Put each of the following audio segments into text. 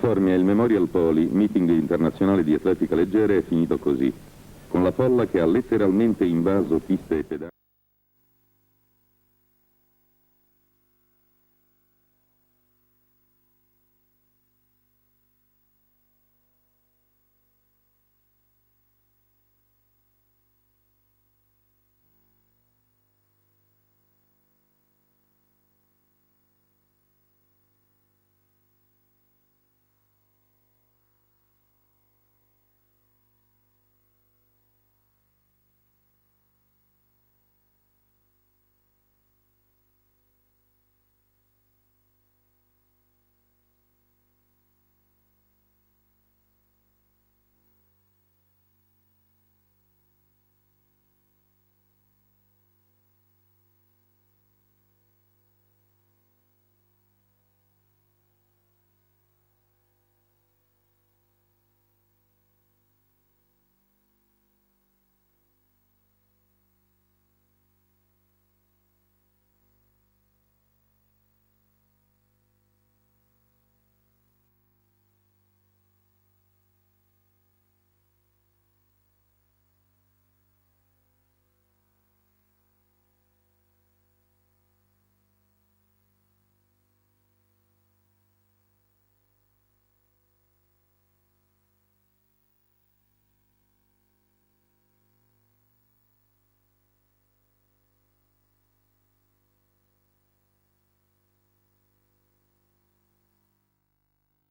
California il Memorial Poli, meeting internazionale di atletica leggera, è finito così, con la folla che ha letteralmente invaso piste e pedali.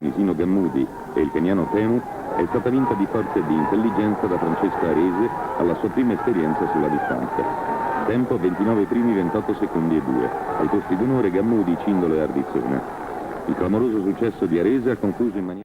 Nisino Gammudi e il keniano Temu è stata vinta di forza e di intelligenza da Francesca Arese alla sua prima esperienza sulla distanza. Tempo 29 primi 28 secondi e 2. Ai posti d'onore Gammudi, Cindolo e Ardizzone. Il clamoroso successo di Arese ha concluso in maniera